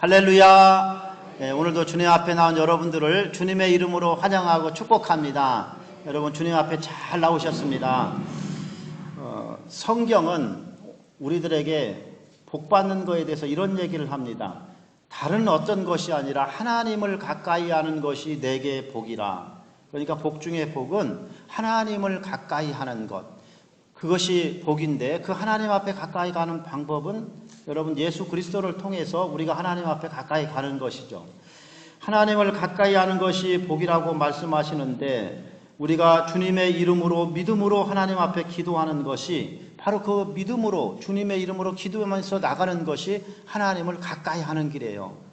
할렐루야. 오늘도 주님 앞에 나온 여러분들을 주님의 이름으로 환영하고 축복합니다. 여러분 주님 앞에 잘 나오셨습니다. 성경은 우리들에게 복받는 것에 대해서 이런 얘기를 합니다. 다른 어떤 것이 아니라 하나님을 가까이 하는 것이 내게 복이라. 그러니까 복 중에 복은 하나님을 가까이 하는 것, 그것이 복인데, 그 하나님 앞에 가까이 가는 방법은 여러분 예수 그리스도를 통해서 우리가 하나님 앞에 가까이 가는 것이죠. 하나님을 가까이 하는 것이 복이라고 말씀하시는데, 우리가 주님의 이름으로 믿음으로 하나님 앞에 기도하는 것이 바로 그 믿음으로 주님의 이름으로 기도하면서 나가는 것이 하나님을 가까이 하는 길이에요.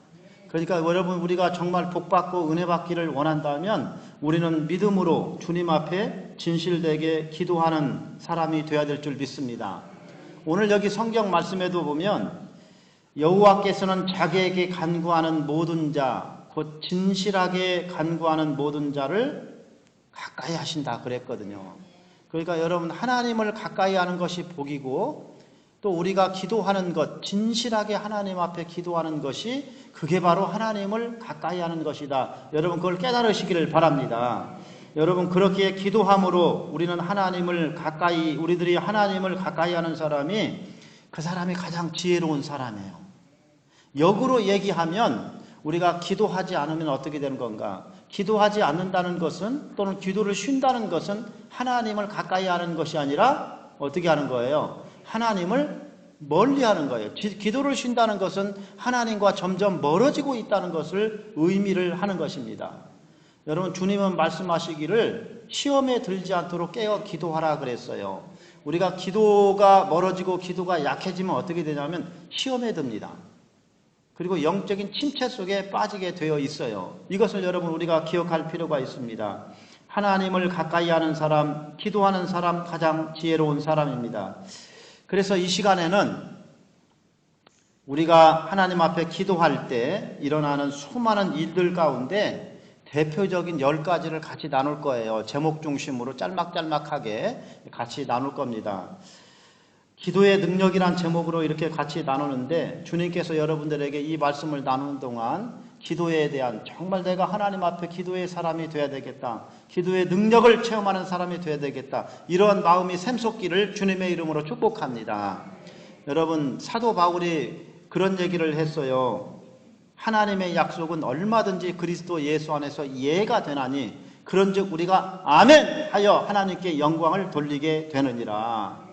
그러니까 여러분, 우리가 정말 복받고 은혜 받기를 원한다면 우리는 믿음으로 주님 앞에 진실되게 기도하는 사람이 되어야 될 줄 믿습니다. 오늘 여기 성경 말씀에도 보면 여호와께서는 자기에게 간구하는 모든 자, 곧 진실하게 간구하는 모든 자를 가까이 하신다 그랬거든요. 그러니까 여러분, 하나님을 가까이 하는 것이 복이고, 또 우리가 기도하는 것, 진실하게 하나님 앞에 기도하는 것이 그게 바로 하나님을 가까이 하는 것이다. 여러분 그걸 깨달으시기를 바랍니다. 여러분, 그렇게 기도함으로 우리는 우리들이 하나님을 가까이 하는 사람이 그 사람이 가장 지혜로운 사람이에요. 역으로 얘기하면 우리가 기도하지 않으면 어떻게 되는 건가? 기도하지 않는다는 것은, 또는 기도를 쉰다는 것은 하나님을 가까이 하는 것이 아니라 어떻게 하는 거예요? 하나님을 멀리 하는 거예요. 기도를 쉰다는 것은 하나님과 점점 멀어지고 있다는 것을 의미를 하는 것입니다. 여러분, 주님은 말씀하시기를 시험에 들지 않도록 깨어 기도하라 그랬어요. 우리가 기도가 멀어지고 기도가 약해지면 어떻게 되냐면 시험에 듭니다. 그리고 영적인 침체 속에 빠지게 되어 있어요. 이것을 여러분 우리가 기억할 필요가 있습니다. 하나님을 가까이 하는 사람, 기도하는 사람, 가장 지혜로운 사람입니다. 그래서 이 시간에는 우리가 하나님 앞에 기도할 때 일어나는 수많은 일들 가운데 대표적인 10가지를 같이 나눌 거예요. 제목 중심으로 짤막짤막하게 같이 나눌 겁니다. 기도의 능력이란 제목으로 이렇게 같이 나누는데, 주님께서 여러분들에게 이 말씀을 나누는 동안 기도에 대한, 정말 내가 하나님 앞에 기도의 사람이 되어야 되겠다, 기도의 능력을 체험하는 사람이 되어야 되겠다, 이런 마음이 샘솟기를 주님의 이름으로 축복합니다. 여러분, 사도 바울이 그런 얘기를 했어요. 하나님의 약속은 얼마든지 그리스도 예수 안에서 예가 되나니 그런즉 우리가 아멘 하여 하나님께 영광을 돌리게 되느니라.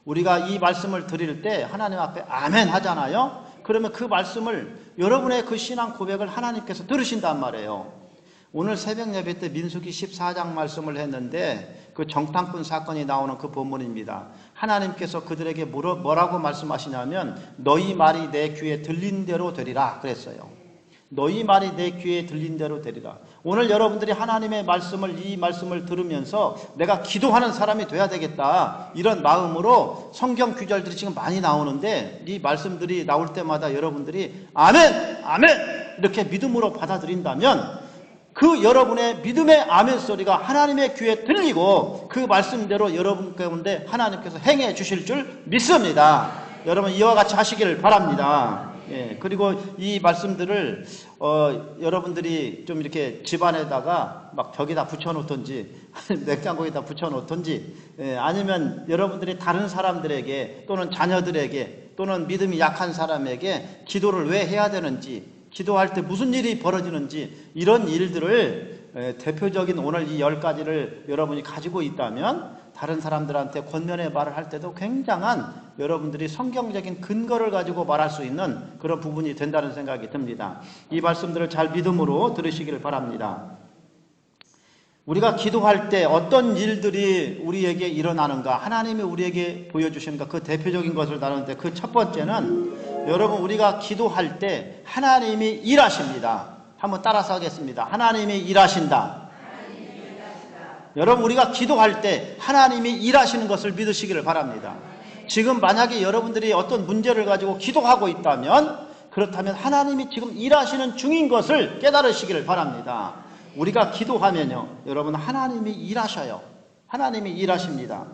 우리가 이 말씀을 드릴 때 하나님 앞에 아멘 하잖아요. 그러면 그 말씀을, 여러분의 그 신앙 고백을 하나님께서 들으신단 말이에요. 오늘 새벽 예배 때 민수기 14장 말씀을 했는데 그 정탐꾼 사건이 나오는 그 본문입니다. 하나님께서 그들에게 뭐라고 말씀하시냐면 너희 말이 내 귀에 들린 대로 되리라 그랬어요. 너희 말이 내 귀에 들린 대로 되리라. 오늘 여러분들이 하나님의 이 말씀을 들으면서 내가 기도하는 사람이 돼야 되겠다, 이런 마음으로 성경 구절들이 지금 많이 나오는데, 이 말씀들이 나올 때마다 여러분들이 아멘! 아멘! 이렇게 믿음으로 받아들인다면 그 여러분의 믿음의 아멘 소리가 하나님의 귀에 들리고 그 말씀대로 여러분 가운데 하나님께서 행해 주실 줄 믿습니다. 여러분 이와 같이 하시기를 바랍니다. 그리고 이 말씀들을 여러분들이 좀 이렇게 집안에다가 막 벽에다 붙여놓든지 냉장고에다 붙여놓든지, 아니면 여러분들이 다른 사람들에게 또는 자녀들에게 또는 믿음이 약한 사람에게 기도를 왜 해야 되는지, 기도할 때 무슨 일이 벌어지는지, 이런 일들을 대표적인 오늘 이 10가지를 여러분이 가지고 있다면 다른 사람들한테 권면의 말을 할 때도 굉장한 여러분들이 성경적인 근거를 가지고 말할 수 있는 그런 부분이 된다는 생각이 듭니다. 이 말씀들을 잘 믿음으로 들으시기를 바랍니다. 우리가 기도할 때 어떤 일들이 우리에게 일어나는가, 하나님이 우리에게 보여주시는가, 그 대표적인 것을 나누는데 그 첫 번째는 여러분 우리가 기도할 때 하나님이 일하십니다. 한번 따라서 하겠습니다. 하나님이 일하신다. 여러분 우리가 기도할 때 하나님이 일하시는 것을 믿으시기를 바랍니다. 지금 만약에 여러분들이 어떤 문제를 가지고 기도하고 있다면 그렇다면 하나님이 지금 일하시는 중인 것을 깨달으시기를 바랍니다. 우리가 기도하면요 여러분 하나님이 일하셔요. 하나님이 일하십니다.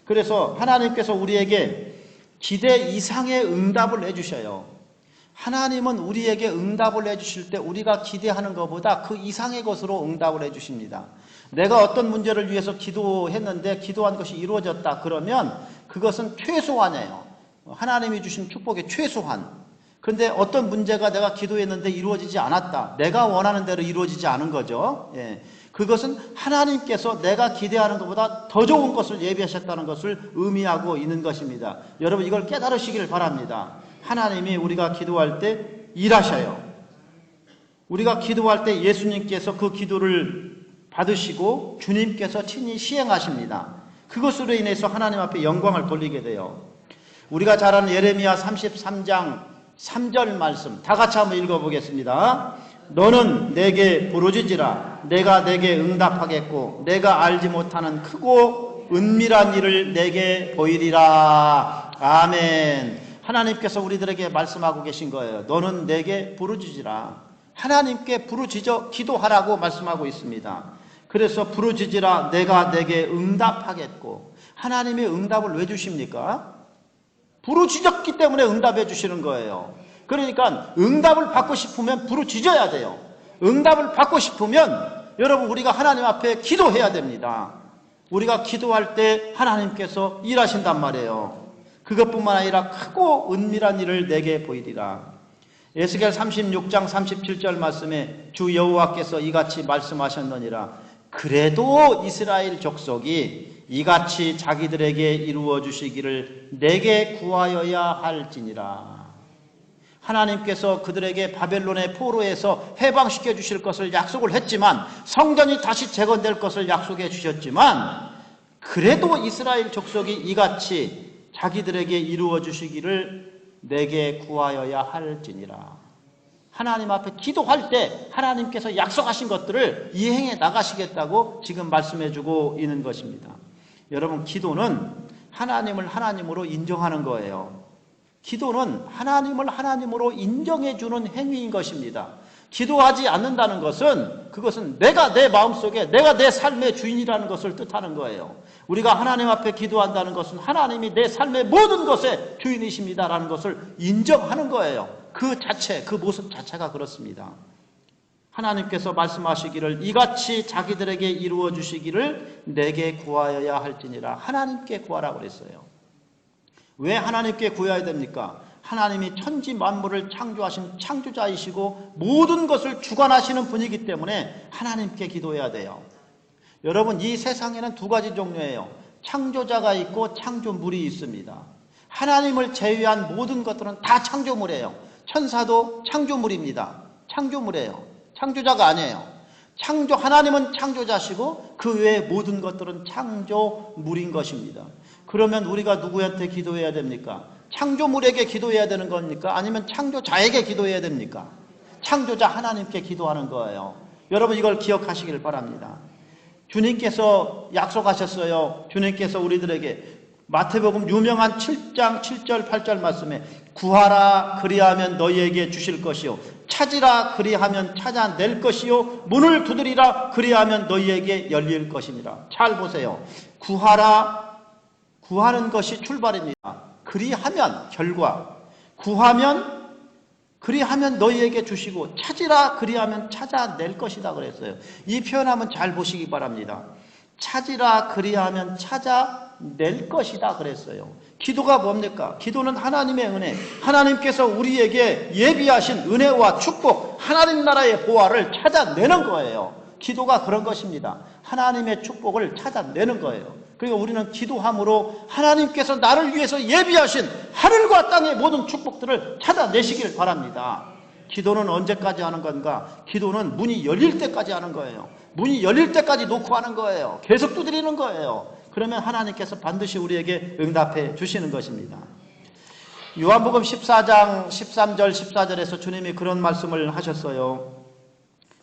그래서 하나님께서 우리에게 기대 이상의 응답을 해주셔요. 하나님은 우리에게 응답을 해주실 때 우리가 기대하는 것보다 그 이상의 것으로 응답을 해주십니다. 내가 어떤 문제를 위해서 기도했는데 기도한 것이 이루어졌다 그러면 그것은 최소한이에요. 하나님이 주신 축복의 최소한. 그런데 어떤 문제가 내가 기도했는데 이루어지지 않았다. 내가 원하는 대로 이루어지지 않은 거죠. 예. 그것은 하나님께서 내가 기대하는 것보다 더 좋은 것을 예비하셨다는 것을 의미하고 있는 것입니다. 여러분 이걸 깨달으시기를 바랍니다. 하나님이 우리가 기도할 때 일하셔요. 우리가 기도할 때 예수님께서 그 기도를 받으시고 주님께서 친히 시행하십니다. 그것으로 인해서 하나님 앞에 영광을 돌리게 돼요. 우리가 잘 아는 예레미야 33장 3절 말씀 다 같이 한번 읽어보겠습니다. 너는 내게 부르짖으라. 내가 내게 응답하겠고 내가 알지 못하는 크고 은밀한 일을 내게 보이리라. 아멘. 하나님께서 우리들에게 말씀하고 계신 거예요. 너는 내게 부르짖으라. 하나님께 부르짖어 기도하라고 말씀하고 있습니다. 그래서 부르짖으라. 내가 내게 응답하겠고. 하나님의 응답을 왜 주십니까? 부르짖었기 때문에 응답해 주시는 거예요. 그러니까 응답을 받고 싶으면 부르짖어야 돼요. 응답을 받고 싶으면 여러분 우리가 하나님 앞에 기도해야 됩니다. 우리가 기도할 때 하나님께서 일하신단 말이에요. 그것뿐만 아니라 크고 은밀한 일을 내게 보이리라. 에스겔 36장 37절 말씀에 주 여호와께서 이같이 말씀하셨느니라. 그래도 이스라엘 족속이 이같이 자기들에게 이루어 주시기를 내게 구하여야 할지니라. 하나님께서 그들에게 바벨론의 포로에서 해방시켜 주실 것을 약속을 했지만 성전이 다시 재건될 것을 약속해 주셨지만 그래도 이스라엘 족속이 이같이 자기들에게 이루어 주시기를 내게 구하여야 할지니라. 하나님 앞에 기도할 때 하나님께서 약속하신 것들을 이행해 나가시겠다고 지금 말씀해 주고 있는 것입니다. 여러분 기도는 하나님을 하나님으로 인정하는 거예요. 기도는 하나님을 하나님으로 인정해 주는 행위인 것입니다. 기도하지 않는다는 것은 그것은 내가 내 마음속에 내가 내 삶의 주인이라는 것을 뜻하는 거예요. 우리가 하나님 앞에 기도한다는 것은 하나님이 내 삶의 모든 것의 주인이십니다라는 것을 인정하는 거예요. 그 자체, 그 모습 자체가 그렇습니다. 하나님께서 말씀하시기를 이같이 자기들에게 이루어 주시기를 내게 구하여야 할지니라. 하나님께 구하라고 그랬어요. 왜 하나님께 구해야 됩니까? 하나님이 천지 만물을 창조하신 창조자이시고 모든 것을 주관하시는 분이기 때문에 하나님께 기도해야 돼요. 여러분 이 세상에는 두 가지 종류예요. 창조자가 있고 창조물이 있습니다. 하나님을 제외한 모든 것들은 다 창조물이에요. 천사도 창조물입니다. 창조물이에요. 창조자가 아니에요. 하나님은 창조자시고 그 외의 모든 것들은 창조물인 것입니다. 그러면 우리가 누구한테 기도해야 됩니까? 창조물에게 기도해야 되는 겁니까? 아니면 창조자에게 기도해야 됩니까? 창조자 하나님께 기도하는 거예요. 여러분 이걸 기억하시길 바랍니다. 주님께서 약속하셨어요. 주님께서 우리들에게 마태복음 유명한 7장 7절 8절 말씀에 구하라 그리하면 너희에게 주실 것이요 찾으라 그리하면 찾아낼 것이요 문을 두드리라 그리하면 너희에게 열릴 것이니라. 잘 보세요. 구하는 것이 출발입니다. 그리하면 결과, 구하면 그리하면 너희에게 주시고 찾으라 그리하면 찾아낼 것이다 그랬어요. 이 표현 한번 잘 보시기 바랍니다. 찾으라 그리하면 찾아낼 것이다 그랬어요. 기도가 뭡니까? 기도는 하나님의 은혜, 하나님께서 우리에게 예비하신 은혜와 축복, 하나님 나라의 보화를 찾아내는 거예요. 기도가 그런 것입니다. 하나님의 축복을 찾아내는 거예요. 그러니까 우리는 기도함으로 하나님께서 나를 위해서 예비하신 하늘과 땅의 모든 축복들을 찾아내시길 바랍니다. 기도는 언제까지 하는 건가? 기도는 문이 열릴 때까지 하는 거예요. 문이 열릴 때까지 놓고 하는 거예요. 계속 두드리는 거예요. 그러면 하나님께서 반드시 우리에게 응답해 주시는 것입니다. 요한복음 14장 13절 14절에서 주님이 그런 말씀을 하셨어요.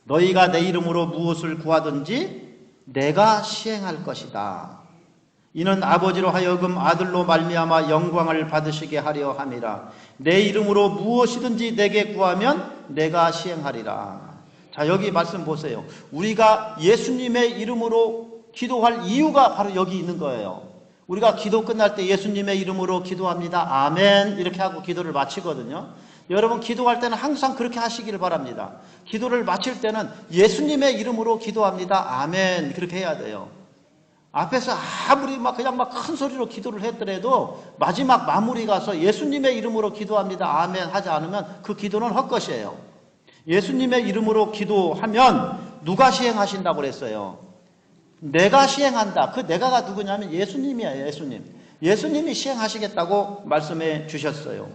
너희가 내 이름으로 무엇을 구하든지 내가 시행할 것이다. 이는 아버지로 하여금 아들로 말미암아 영광을 받으시게 하려 함이라. 내 이름으로 무엇이든지 내게 구하면 내가 시행하리라. 자, 여기 말씀 보세요. 우리가 예수님의 이름으로 기도할 이유가 바로 여기 있는 거예요. 우리가 기도 끝날 때 예수님의 이름으로 기도합니다. 아멘 이렇게 하고 기도를 마치거든요. 여러분 기도할 때는 항상 그렇게 하시기를 바랍니다. 기도를 마칠 때는 예수님의 이름으로 기도합니다. 아멘 그렇게 해야 돼요. 앞에서 아무리 그냥 큰 소리로 기도를 했더라도 마지막 마무리 가서 예수님의 이름으로 기도합니다. 아멘 하지 않으면 그 기도는 헛것이에요. 예수님의 이름으로 기도하면 누가 시행하신다고 그랬어요? 내가 시행한다. 그 내가가 누구냐면 예수님이에요. 예수님이 시행하시겠다고 말씀해 주셨어요.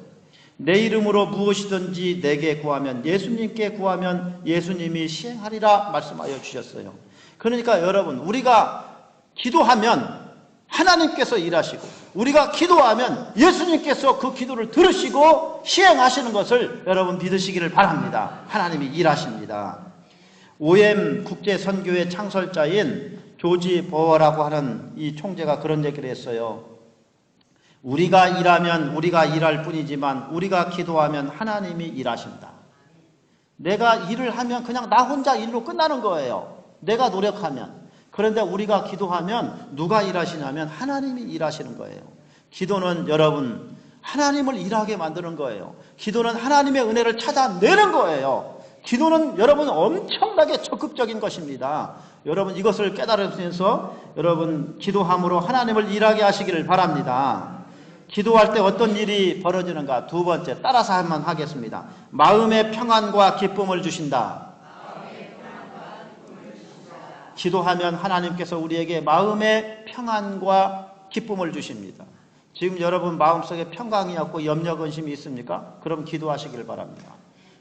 내 이름으로 무엇이든지 내게 구하면 예수님께 구하면 예수님이 시행하리라 말씀하여 주셨어요. 그러니까 여러분 우리가 기도하면 하나님께서 일하시고 우리가 기도하면 예수님께서 그 기도를 들으시고 시행하시는 것을 여러분 믿으시기를 바랍니다. 하나님이 일하십니다. OM 국제선교회 창설자인 조지 버워라고 하는 이 총재가 그런 얘기를 했어요. 우리가 일하면 우리가 일할 뿐이지만 우리가 기도하면 하나님이 일하신다. 내가 일을 하면 그냥 나 혼자 일로 끝나는 거예요. 내가 노력하면. 그런데 우리가 기도하면 누가 일하시냐면 하나님이 일하시는 거예요. 기도는 여러분 하나님을 일하게 만드는 거예요. 기도는 하나님의 은혜를 찾아내는 거예요. 기도는 여러분 엄청나게 적극적인 것입니다. 여러분 이것을 깨달으면서 여러분 기도함으로 하나님을 일하게 하시기를 바랍니다. 기도할 때 어떤 일이 벌어지는가? 두 번째 따라서 한번 하겠습니다. 마음의 평안과 기쁨을 주신다. 기도하면 하나님께서 우리에게 마음의 평안과 기쁨을 주십니다. 지금 여러분 마음속에 평강이 없고 염려 근심이 있습니까? 그럼 기도하시길 바랍니다.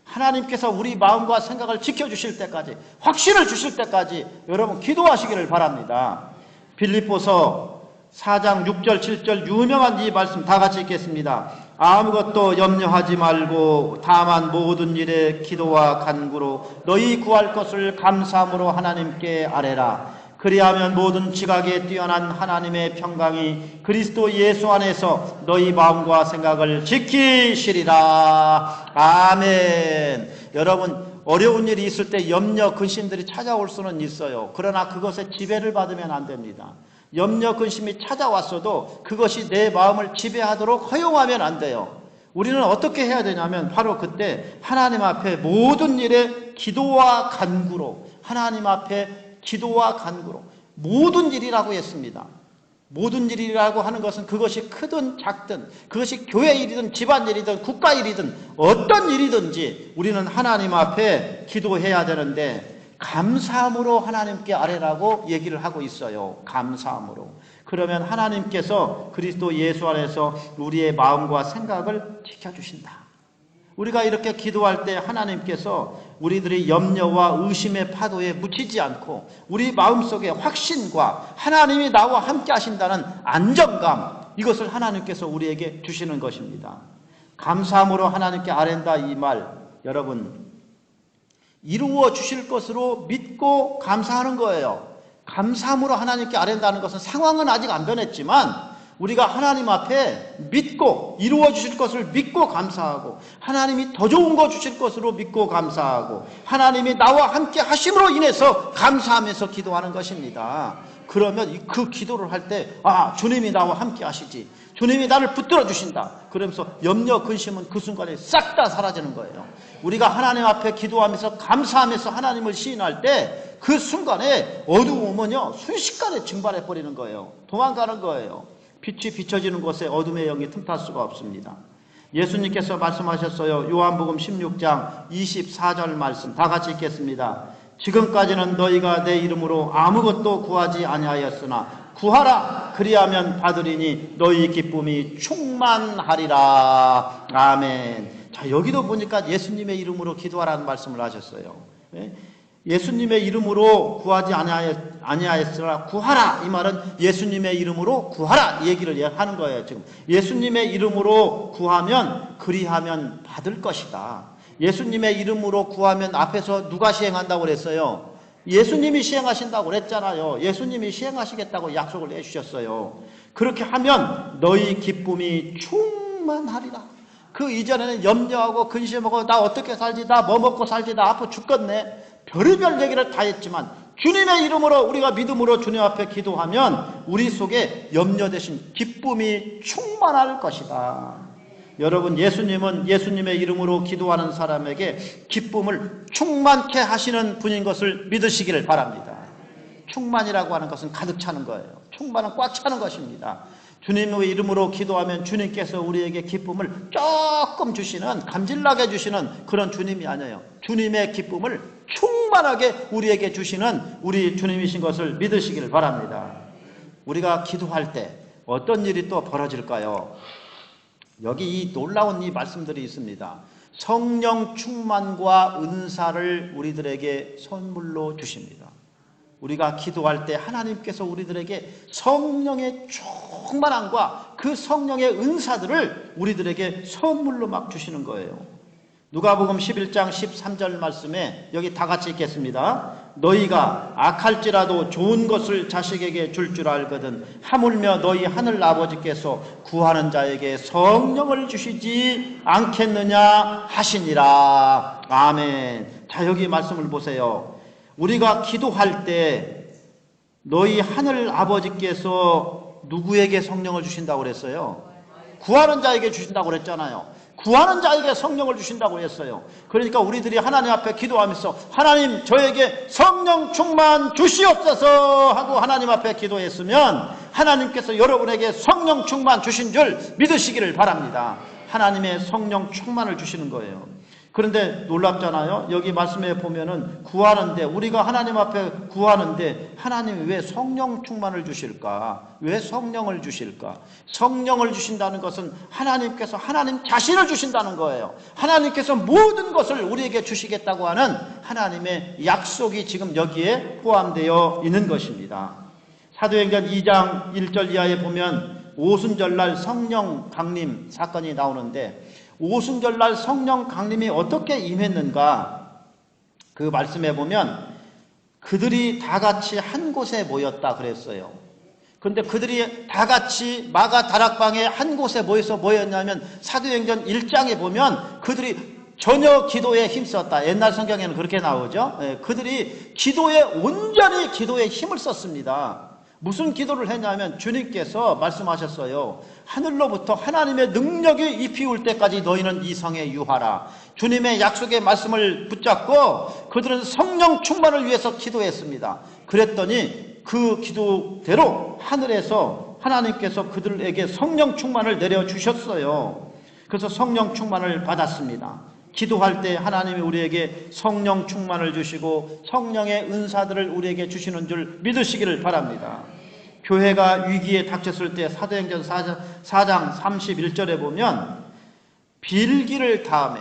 하나님께서 우리 마음과 생각을 지켜주실 때까지 확신을 주실 때까지 여러분 기도하시기를 바랍니다. 빌립보서 4장 6절 7절 유명한 이 말씀 다 같이 읽겠습니다. 아무것도 염려하지 말고 다만 모든 일에 기도와 간구로 너희 구할 것을 감사함으로 하나님께 아뢰라. 그리하면 모든 지각에 뛰어난 하나님의 평강이 그리스도 예수 안에서 너희 마음과 생각을 지키시리라. 아멘. 여러분 어려운 일이 있을 때 염려 근심들이 찾아올 수는 있어요. 그러나 그것에 지배를 받으면 안 됩니다. 염려 근심이 찾아왔어도 그것이 내 마음을 지배하도록 허용하면 안 돼요. 우리는 어떻게 해야 되냐면 바로 그때 하나님 앞에 모든 일에 기도와 간구로 하나님 앞에 기도와 간구로 모든 일이라고 했습니다. 모든 일이라고 하는 것은 그것이 크든 작든 그것이 교회 일이든 집안 일이든 국가 일이든 어떤 일이든지 우리는 하나님 앞에 기도해야 되는데 감사함으로 하나님께 아뢰라고 얘기를 하고 있어요. 감사함으로. 그러면 하나님께서 그리스도 예수 안에서 우리의 마음과 생각을 지켜주신다. 우리가 이렇게 기도할 때 하나님께서 우리들의 염려와 의심의 파도에 묻히지 않고 우리 마음속에 확신과 하나님이 나와 함께 하신다는 안정감, 이것을 하나님께서 우리에게 주시는 것입니다. 감사함으로 하나님께 아뢰다 이 말 여러분 이루어 주실 것으로 믿고 감사하는 거예요. 감사함으로 하나님께 아뢰다는 것은 상황은 아직 안 변했지만 우리가 하나님 앞에 믿고 이루어 주실 것을 믿고 감사하고 하나님이 더 좋은 거 주실 것으로 믿고 감사하고 하나님이 나와 함께 하심으로 인해서 감사하면서 기도하는 것입니다. 그러면 그 기도를 할 때 주님이 나와 함께 하시지, 주님이 나를 붙들어 주신다, 그러면서 염려 근심은 그 순간에 싹 다 사라지는 거예요. 우리가 하나님 앞에 기도하면서 감사하면서 하나님을 시인할 때 그 순간에 어두움은요 순식간에 증발해 버리는 거예요. 도망가는 거예요. 빛이 비춰지는 곳에 어둠의 영이 틈탈 수가 없습니다. 예수님께서 말씀하셨어요. 요한복음 16장 24절 말씀 다 같이 읽겠습니다. 지금까지는 너희가 내 이름으로 아무것도 구하지 아니하였으나 구하라 그리하면 받으리니 너희 기쁨이 충만하리라. 아멘. 자, 여기도 보니까 예수님의 이름으로 기도하라는 말씀을 하셨어요. 예수님의 이름으로 구하지 아니하였으나 구하라. 이 말은 예수님의 이름으로 구하라 이 얘기를 하는 거예요. 지금 예수님의 이름으로 구하면 그리하면 받을 것이다. 예수님의 이름으로 구하면 앞에서 누가 시행한다고 그랬어요? 예수님이 시행하신다고 그랬잖아요. 예수님이 시행하시겠다고 약속을 해주셨어요. 그렇게 하면 너희 기쁨이 충만하리라. 그 이전에는 염려하고 근심하고 나 어떻게 살지, 나 뭐 먹고 살지, 나 아파 죽겠네, 별의별 얘기를 다 했지만 주님의 이름으로 우리가 믿음으로 주님 앞에 기도하면 우리 속에 염려 대신 기쁨이 충만할 것이다. 여러분, 예수님은 예수님의 이름으로 기도하는 사람에게 기쁨을 충만케 하시는 분인 것을 믿으시기를 바랍니다. 충만이라고 하는 것은 가득 차는 거예요. 충만은 꽉 차는 것입니다. 주님의 이름으로 기도하면 주님께서 우리에게 기쁨을 조금 주시는, 감질나게 주시는 그런 주님이 아니에요. 주님의 기쁨을 충만하게 우리에게 주시는 우리 주님이신 것을 믿으시기를 바랍니다. 우리가 기도할 때 어떤 일이 또 벌어질까요? 여기 이 놀라운 이 말씀들이 있습니다. 성령 충만과 은사를 우리들에게 선물로 주십니다. 우리가 기도할 때 하나님께서 우리들에게 성령의 충만함과 그 성령의 은사들을 우리들에게 선물로 막 주시는 거예요. 누가복음 11장 13절 말씀에 여기 다 같이 읽겠습니다. 너희가 악할지라도 좋은 것을 자식에게 줄 줄 알거든 하물며 너희 하늘 아버지께서 구하는 자에게 성령을 주시지 않겠느냐 하시니라. 아멘. 자, 여기 말씀을 보세요. 우리가 기도할 때 너희 하늘 아버지께서 누구에게 성령을 주신다고 그랬어요? 구하는 자에게 주신다고 그랬잖아요. 구하는 자에게 성령을 주신다고 했어요. 그러니까 우리들이 하나님 앞에 기도하면서 하나님 저에게 성령 충만 주시옵소서 하고 하나님 앞에 기도했으면 하나님께서 여러분에게 성령 충만 주신 줄 믿으시기를 바랍니다. 하나님의 성령 충만을 주시는 거예요. 그런데 놀랍잖아요. 여기 말씀에 보면은 구하는데, 우리가 하나님 앞에 구하는데 하나님이 왜 성령 충만을 주실까? 왜 성령을 주실까? 성령을 주신다는 것은 하나님께서 하나님 자신을 주신다는 거예요. 하나님께서 모든 것을 우리에게 주시겠다고 하는 하나님의 약속이 지금 여기에 포함되어 있는 것입니다. 사도행전 2장 1절 이하에 보면 오순절날 성령 강림 사건이 나오는데, 오순절날 성령 강림이 어떻게 임했는가? 그 말씀에 보면 그들이 다 같이 한 곳에 모였다 그랬어요. 그런데 그들이 다 같이 마가 다락방에 한 곳에 모여서 뭐였냐면 사도행전 1장에 보면 그들이 전혀 기도에 힘썼다. 옛날 성경에는 그렇게 나오죠. 그들이 기도에 온전히 기도에 힘을 썼습니다. 무슨 기도를 했냐면 주님께서 말씀하셨어요. 하늘로부터 하나님의 능력이 입히올 때까지 너희는 이 성에 유하라. 주님의 약속의 말씀을 붙잡고 그들은 성령 충만을 위해서 기도했습니다. 그랬더니 그 기도대로 하늘에서 하나님께서 그들에게 성령 충만을 내려주셨어요. 그래서 성령 충만을 받았습니다. 기도할 때 하나님이 우리에게 성령 충만을 주시고 성령의 은사들을 우리에게 주시는 줄 믿으시기를 바랍니다. 교회가 위기에 닥쳤을 때 사도행전 4장 31절에 보면 빌기를 다음에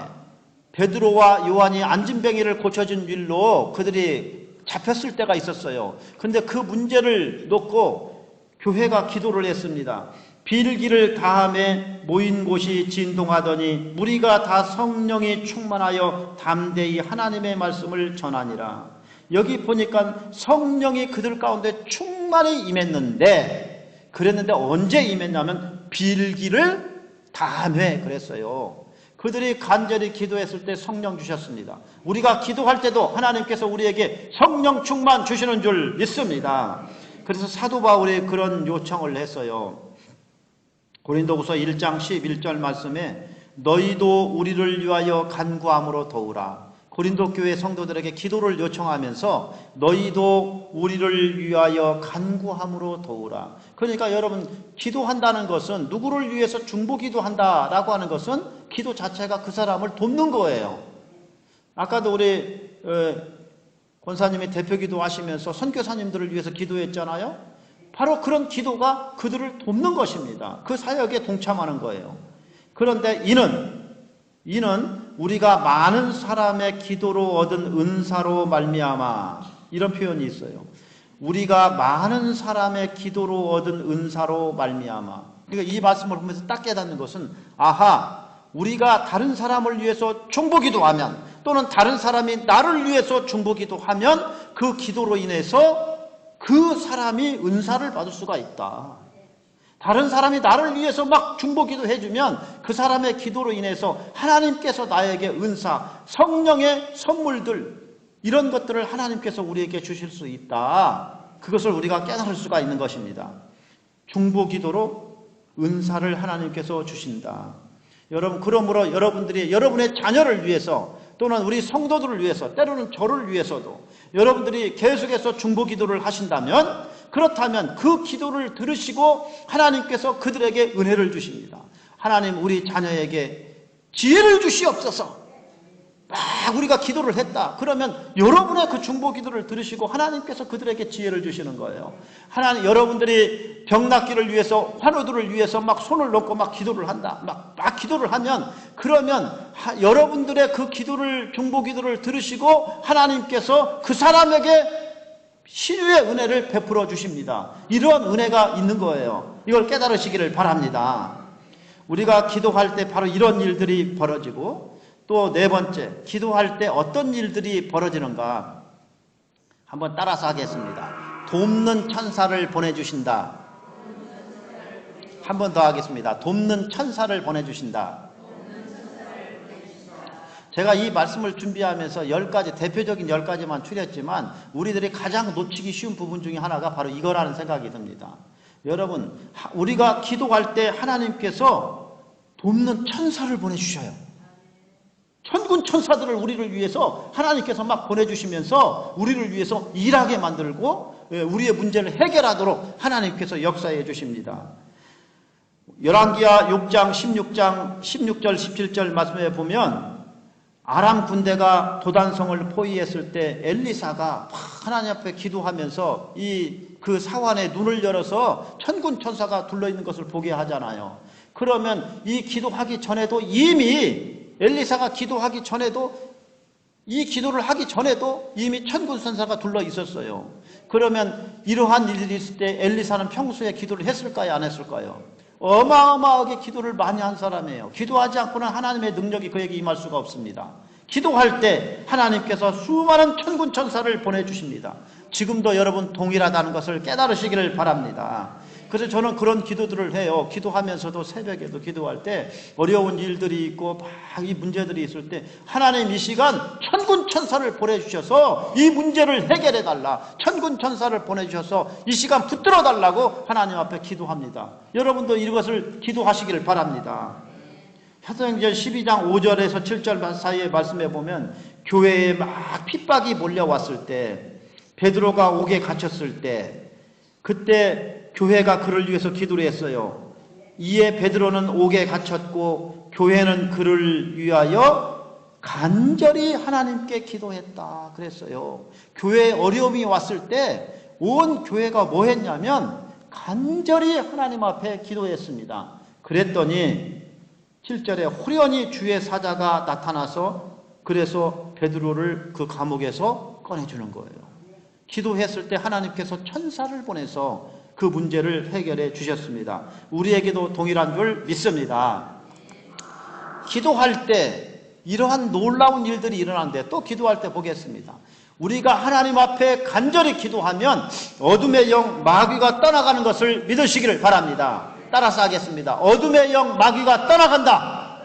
베드로와 요한이 안진뱅이를 고쳐준 일로 그들이 잡혔을 때가 있었어요. 그런데 그 문제를 놓고 교회가 기도를 했습니다. 빌기를 다음에 모인 곳이 진동하더니 무리가 다 성령이 충만하여 담대히 하나님의 말씀을 전하니라. 여기 보니까 성령이 그들 가운데 충만히 임했는데, 그랬는데 언제 임했냐면 빌기를 다음에 그랬어요. 그들이 간절히 기도했을 때 성령 주셨습니다. 우리가 기도할 때도 하나님께서 우리에게 성령 충만 주시는 줄 믿습니다. 그래서 사도 바울이 그런 요청을 했어요. 고린도후서 1장 11절 말씀에 너희도 우리를 위하여 간구함으로 도우라. 고린도 교회 성도들에게 기도를 요청하면서 너희도 우리를 위하여 간구함으로 도우라. 그러니까 여러분, 기도한다는 것은 누구를 위해서 중보 기도한다라고 하는 것은 기도 자체가 그 사람을 돕는 거예요. 아까도 우리 권사님이 대표 기도하시면서 선교사님들을 위해서 기도했잖아요. 바로 그런 기도가 그들을 돕는 것입니다. 그 사역에 동참하는 거예요. 그런데 이는 우리가 많은 사람의 기도로 얻은 은사로 말미암아, 이런 표현이 있어요. 우리가 많은 사람의 기도로 얻은 은사로 말미암아. 그러니까 이 말씀을 보면서 딱 깨닫는 것은, 아하, 우리가 다른 사람을 위해서 중보기도 하면, 또는 다른 사람이 나를 위해서 중보기도 하면 그 기도로 인해서 그 사람이 은사를 받을 수가 있다. 다른 사람이 나를 위해서 막 중보기도 해주면 그 사람의 기도로 인해서 하나님께서 나에게 은사, 성령의 선물들, 이런 것들을 하나님께서 우리에게 주실 수 있다. 그것을 우리가 깨달을 수가 있는 것입니다. 중보기도로 은사를 하나님께서 주신다. 여러분, 그러므로 여러분들이 여러분의 자녀를 위해서, 또는 우리 성도들을 위해서, 때로는 저를 위해서도 여러분들이 계속해서 중보기도를 하신다면, 그렇다면 그 기도를 들으시고 하나님께서 그들에게 은혜를 주십니다. 하나님, 우리 자녀에게 지혜를 주시옵소서. 막 우리가 기도를 했다. 그러면 여러분의 그 중보기도를 들으시고 하나님께서 그들에게 지혜를 주시는 거예요. 하나님, 여러분들이 병 낫기를 위해서, 환우들을 위해서 막 손을 놓고 막 기도를 한다. 막 기도를 하면, 그러면 여러분들의 그 기도를, 중보기도를 들으시고 하나님께서 그 사람에게 신유의 은혜를 베풀어 주십니다. 이런 은혜가 있는 거예요. 이걸 깨달으시기를 바랍니다. 우리가 기도할 때 바로 이런 일들이 벌어지고, 또 네 번째, 기도할 때 어떤 일들이 벌어지는가 한번 따라서 하겠습니다. 돕는 천사를 보내주신다. 한 번 더 하겠습니다. 돕는 천사를 보내주신다. 제가 이 말씀을 준비하면서 10가지, 대표적인 10가지만 추렸지만 우리들이 가장 놓치기 쉬운 부분 중에 하나가 바로 이거라는 생각이 듭니다. 여러분, 우리가 기도할 때 하나님께서 돕는 천사를 보내주셔요. 천군 천사들을 우리를 위해서 하나님께서 막 보내주시면서 우리를 위해서 일하게 만들고 우리의 문제를 해결하도록 하나님께서 역사해 주십니다. 열왕기하 6장 16절 17절 말씀에 보면, 아람 군대가 도단성을 포위했을 때 엘리사가 하나님 앞에 기도하면서 그 사환의 눈을 열어서 천군 천사가 둘러있는 것을 보게 하잖아요. 그러면 이 기도하기 전에도 이미, 엘리사가 기도하기 전에도, 이 기도를 하기 전에도 이미 천군 천사가 둘러 있었어요. 그러면 이러한 일들이 있을 때 엘리사는 평소에 기도를 했을까요, 안 했을까요? 어마어마하게 기도를 많이 한 사람이에요. 기도하지 않고는 하나님의 능력이 그에게 임할 수가 없습니다. 기도할 때 하나님께서 수많은 천군 천사를 보내주십니다. 지금도 여러분 동일하다는 것을 깨달으시기를 바랍니다. 그래서 저는 그런 기도들을 해요. 기도하면서도 새벽에도 기도할 때 어려운 일들이 있고 막 이 문제들이 있을 때, 하나님 이 시간 천군 천사를 보내주셔서 이 문제를 해결해 달라, 천군 천사를 보내주셔서 이 시간 붙들어 달라고 하나님 앞에 기도합니다. 여러분도 이것을 기도하시기를 바랍니다. 사도행전 12장 5절에서 7절 사이의 말씀에 보면, 교회에 막 핍박이 몰려왔을 때, 베드로가 옥에 갇혔을 때, 그때 교회가 그를 위해서 기도를 했어요. 이에 베드로는 옥에 갇혔고 교회는 그를 위하여 간절히 하나님께 기도했다 그랬어요. 교회에 어려움이 왔을 때 온 교회가 뭐 했냐면 간절히 하나님 앞에 기도했습니다. 그랬더니 7절에 호련히 주의 사자가 나타나서, 그래서 베드로를 그 감옥에서 꺼내주는 거예요. 기도했을 때 하나님께서 천사를 보내서 그 문제를 해결해 주셨습니다. 우리에게도 동일한 줄 믿습니다. 기도할 때 이러한 놀라운 일들이 일어나는데, 또 기도할 때 보겠습니다. 우리가 하나님 앞에 간절히 기도하면 어둠의 영 마귀가 떠나가는 것을 믿으시기를 바랍니다. 따라서 하겠습니다. 어둠의 영 마귀가 떠나간다.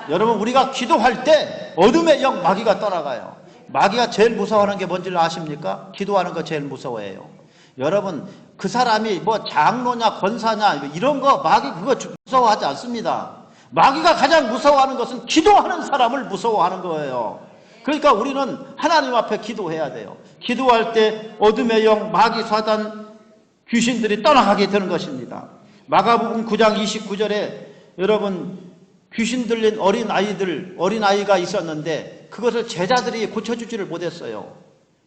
여러분, 우리가 기도할 때 어둠의 영 마귀가 떠나가요. 마귀가 제일 무서워하는 게 뭔지를 아십니까? 기도하는 거 제일 무서워해요. 여러분, 그 사람이 뭐 장로냐 권사냐 이런 거 마귀 그거 무서워하지 않습니다. 마귀가 가장 무서워하는 것은 기도하는 사람을 무서워하는 거예요. 그러니까 우리는 하나님 앞에 기도해야 돼요. 기도할 때 어둠의 영, 마귀, 사단, 귀신들이 떠나가게 되는 것입니다. 마가복음 9장 29절에 여러분, 귀신 들린 어린아이가 있었는데 그것을 제자들이 고쳐주지를 못했어요.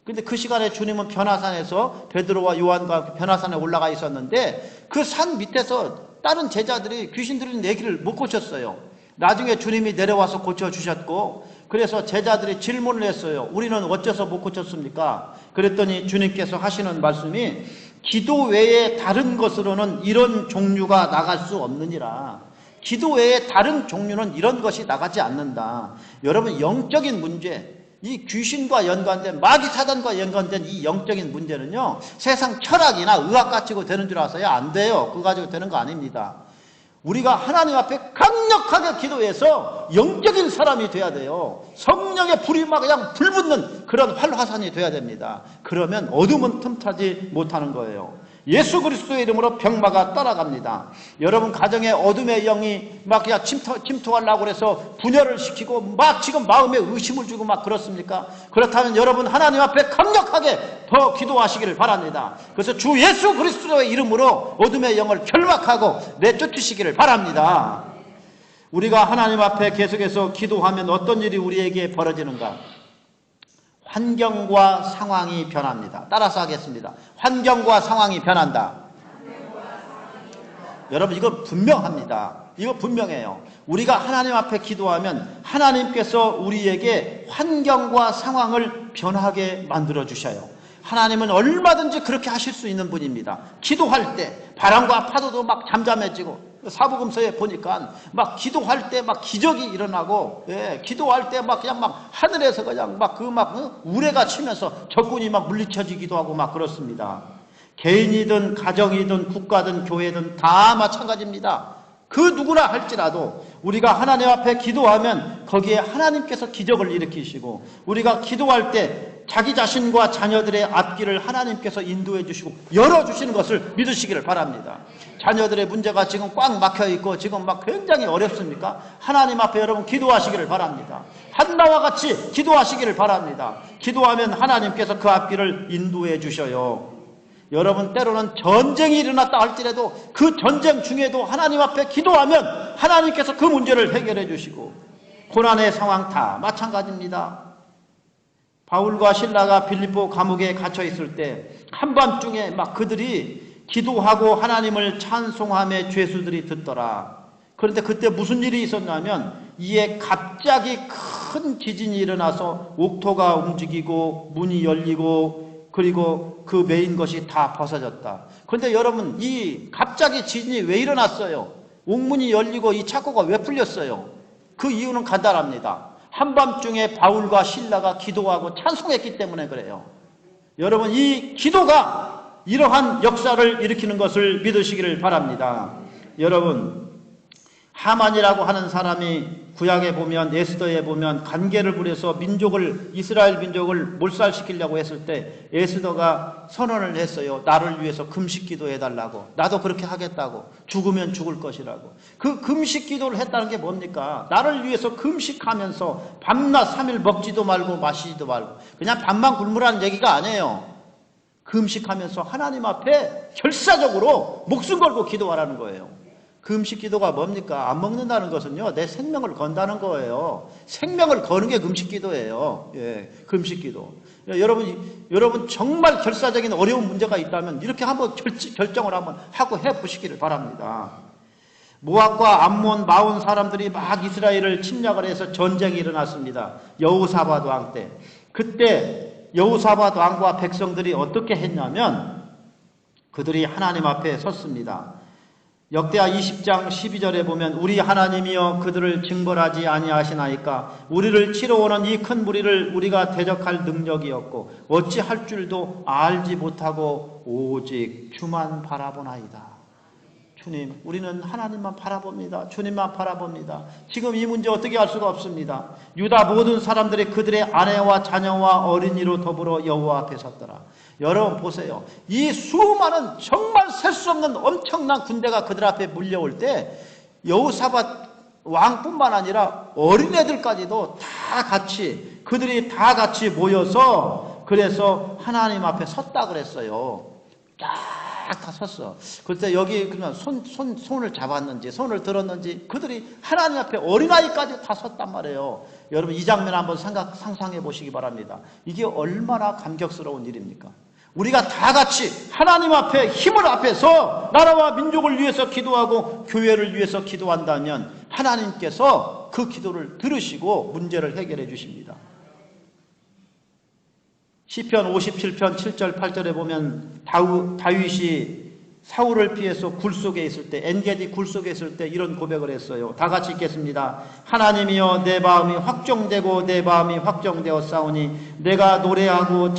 근데 그 시간에 주님은 변화산에서 베드로와 요한과 변화산에 올라가 있었는데 그 산 밑에서 다른 제자들이 귀신 들린 아기를 못 고쳤어요. 나중에 주님이 내려와서 고쳐주셨고, 그래서 제자들이 질문을 했어요. 우리는 어째서 못 고쳤습니까? 그랬더니 주님께서 하시는 말씀이 기도 외에 다른 것으로는 이런 종류가 나갈 수 없느니라. 기도 외에 다른 종류는 이런 것이 나가지 않는다. 여러분, 영적인 문제, 이 귀신과 연관된, 마귀 사단과 연관된 이 영적인 문제는요, 세상 철학이나 의학 가지고 되는 줄 아서야 안 돼요. 그거 가지고 되는 거 아닙니다. 우리가 하나님 앞에 강력하게 기도해서 영적인 사람이 돼야 돼요. 성령의 불이 막 그냥 불붙는 그런 활화산이 돼야 됩니다. 그러면 어둠은 틈타지 못하는 거예요. 예수 그리스도의 이름으로 병마가 따라갑니다. 여러분 가정에 어둠의 영이 막 그냥 침투하려고 그래서 분열을 시키고 막 지금 마음에 의심을 주고 막 그렇습니까? 그렇다면 여러분 하나님 앞에 강력하게 더 기도하시기를 바랍니다. 그래서 주 예수 그리스도의 이름으로 어둠의 영을 결박하고 내쫓으시기를 바랍니다. 우리가 하나님 앞에 계속해서 기도하면 어떤 일이 우리에게 벌어지는가? 환경과 상황이 변합니다. 따라서 하겠습니다. 환경과 상황이 변한다. 여러분 이거 분명합니다. 이거 분명해요. 우리가 하나님 앞에 기도하면 하나님께서 우리에게 환경과 상황을 변하게 만들어 주셔요. 하나님은 얼마든지 그렇게 하실 수 있는 분입니다. 기도할 때 바람과 파도도 막 잠잠해지고, 사복음서에 보니까 막 기도할 때 막 기적이 일어나고, 기도할 때 막 그냥 막 하늘에서 그냥 막 우레가 치면서 적군이 막 물리쳐지기도 하고 막 그렇습니다. 개인이든 가정이든 국가든 교회든 다 마찬가지입니다. 그 누구나 할지라도 우리가 하나님 앞에 기도하면 거기에 하나님께서 기적을 일으키시고, 우리가 기도할 때 자기 자신과 자녀들의 앞길을 하나님께서 인도해 주시고 열어주시는 것을 믿으시기를 바랍니다. 자녀들의 문제가 지금 꽉 막혀 있고 지금 막 굉장히 어렵습니까? 하나님 앞에 여러분 기도하시기를 바랍니다. 한나와 같이 기도하시기를 바랍니다. 기도하면 하나님께서 그 앞길을 인도해 주셔요. 여러분 때로는 전쟁이 일어났다 할지라도 그 전쟁 중에도 하나님 앞에 기도하면 하나님께서 그 문제를 해결해 주시고, 고난의 상황 다 마찬가지입니다. 바울과 실라가 빌립보 감옥에 갇혀 있을 때 한밤중에 막 그들이 기도하고 하나님을 찬송하며 죄수들이 듣더라. 그런데 그때 무슨 일이 있었냐면 이에 갑자기 큰 지진이 일어나서 옥토가 움직이고 문이 열리고 그리고 그 메인 것이 다 벗어졌다. 그런데 여러분 이 갑자기 지진이 왜 일어났어요? 옥문이 열리고 이 창고가 왜 풀렸어요? 그 이유는 간단합니다. 한밤중에 바울과 실라가 기도하고 찬송했기 때문에 그래요. 여러분 이 기도가 이러한 역사를 일으키는 것을 믿으시기를 바랍니다. 여러분 하만이라고 하는 사람이 구약에 보면, 에스더에 보면 관계를 부려서 이스라엘 민족을 몰살시키려고 했을 때 에스더가 선언을 했어요. 나를 위해서 금식 기도해달라고. 나도 그렇게 하겠다고. 죽으면 죽을 것이라고. 그 금식 기도를 했다는 게 뭡니까? 나를 위해서 금식하면서 밤낮 3일 먹지도 말고 마시지도 말고 그냥 밥만 굶으라는 얘기가 아니에요. 금식하면서 하나님 앞에 결사적으로 목숨 걸고 기도하라는 거예요. 금식 기도가 뭡니까? 안 먹는다는 것은요, 내 생명을 건다는 거예요. 생명을 거는 게 금식 기도예요. 금식 기도. 여러분 정말 결사적인 어려운 문제가 있다면 이렇게 한번 결정을 한번 하고 해보시기를 바랍니다. 모압과 암몬, 마온 사람들이 막 이스라엘을 침략을 해서 전쟁이 일어났습니다. 여호사밧 왕 때. 그때 여호사밧 왕과 백성들이 어떻게 했냐면 그들이 하나님 앞에 섰습니다. 역대하 20장 12절에 보면 우리 하나님이여 그들을 징벌하지 아니하시나이까 우리를 치러 오는 이 큰 무리를 우리가 대적할 능력이 없고 어찌할 줄도 알지 못하고 오직 주만 바라보나이다. 주님, 우리는 하나님만 바라봅니다. 주님만 바라봅니다. 지금 이 문제 어떻게 할 수가 없습니다. 유다 모든 사람들이 그들의 아내와 자녀와 어린이로 더불어 여호와 앞에 섰더라. 여러분 보세요. 이 수많은 정말 셀 수 없는 엄청난 군대가 그들 앞에 물려올 때 여호사밧 왕뿐만 아니라 어린애들까지도 그들이 다 같이 모여서 그래서 하나님 앞에 섰다 그랬어요. 쫙 쫙 다 섰어. 그때 여기 그러면 손을 잡았는지 손을 들었는지 그들이 하나님 앞에 어린아이까지 다 섰단 말이에요. 여러분 이 장면 한번 상상해 보시기 바랍니다. 이게 얼마나 감격스러운 일입니까? 우리가 다 같이 하나님 앞에 힘을 앞에서 나라와 민족을 위해서 기도하고 교회를 위해서 기도한다면 하나님께서 그 기도를 들으시고 문제를 해결해 주십니다. 시편 57편 7절 8절에 보면 다윗이 사울을 피해서 굴 속에 있을 때, 엔게디 굴 속에 있을 때 이런 고백을 했어요. 다 같이 읽겠습니다. 하나님이여 내 마음이 확정되고 내 마음이 확정되었사오니 내가 노래하고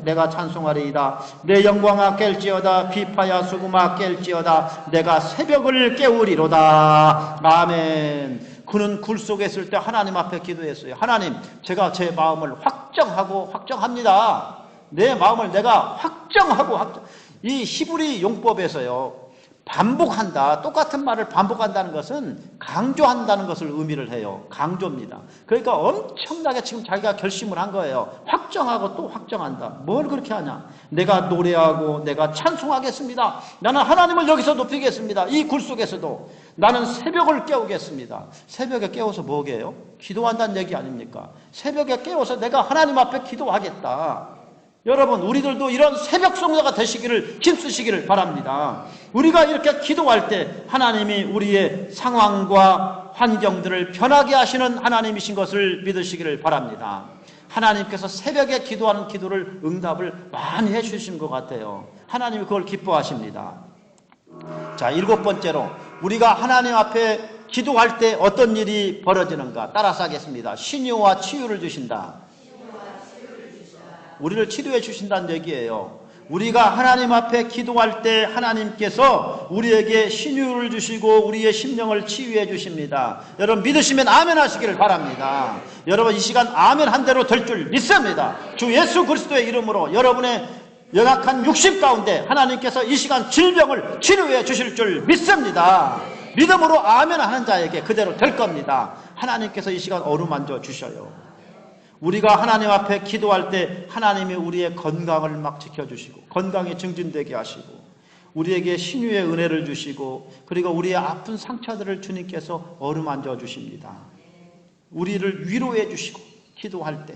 내가 찬송하리이다. 내 영광아 깰지어다. 비파야 수금아 깰지어다. 내가 새벽을 깨우리로다. 아멘. 그는 굴 속에 있을 때 하나님 앞에 기도했어요. 하나님, 제가 제 마음을 확정합니다. 내 마음을 내가 확정하고 이 히브리 용법에서요, 반복한다, 똑같은 말을 반복한다는 것은 강조한다는 것을 의미를 해요. 강조입니다. 그러니까 엄청나게 지금 자기가 결심을 한 거예요. 확정하고 또 확정한다. 뭘 그렇게 하냐? 내가 노래하고 내가 찬송하겠습니다. 나는 하나님을 여기서 높이겠습니다. 이 굴 속에서도 나는 새벽을 깨우겠습니다. 새벽에 깨워서 뭐게요? 기도한다는 얘기 아닙니까? 새벽에 깨워서 내가 하나님 앞에 기도하겠다. 여러분, 우리들도 이런 새벽 성도가 되시기를 힘쓰시기를 바랍니다. 우리가 이렇게 기도할 때 하나님이 우리의 상황과 환경들을 변하게 하시는 하나님이신 것을 믿으시기를 바랍니다. 하나님께서 새벽에 기도하는 기도를 응답을 많이 해주신 것 같아요. 하나님이 그걸 기뻐하십니다. 자, 7번째로 우리가 하나님 앞에 기도할 때 어떤 일이 벌어지는가 따라서 하겠습니다. 신유와 치유를 주신다. 우리를 치료해 주신다는 얘기예요. 우리가 하나님 앞에 기도할 때 하나님께서 우리에게 신유를 주시고 우리의 심령을 치유해 주십니다. 여러분 믿으시면 아멘 하시기를 바랍니다. 여러분 이 시간 아멘 한 대로 될 줄 믿습니다. 주 예수 그리스도의 이름으로 여러분의 연약한 육신 가운데 하나님께서 이 시간 질병을 치료해 주실 줄 믿습니다. 믿음으로 아멘 하는 자에게 그대로 될 겁니다. 하나님께서 이 시간 어루만져 주셔요. 우리가 하나님 앞에 기도할 때 하나님이 우리의 건강을 막 지켜주시고 건강이 증진되게 하시고 우리에게 신유의 은혜를 주시고 그리고 우리의 아픈 상처들을 주님께서 어루만져 주십니다. 우리를 위로해 주시고 기도할 때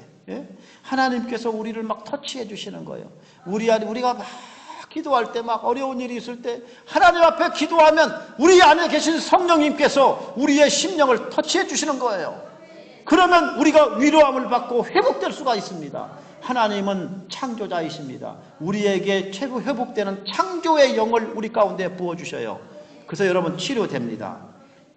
하나님께서 우리를 막 터치해 주시는 거예요. 우리가 막 기도할 때 막 어려운 일이 있을 때 하나님 앞에 기도하면 우리 안에 계신 성령님께서 우리의 심령을 터치해 주시는 거예요. 그러면 우리가 위로함을 받고 회복될 수가 있습니다. 하나님은 창조자이십니다. 우리에게 최고 회복되는 창조의 영을 우리 가운데 부어주셔요. 그래서 여러분 치료됩니다.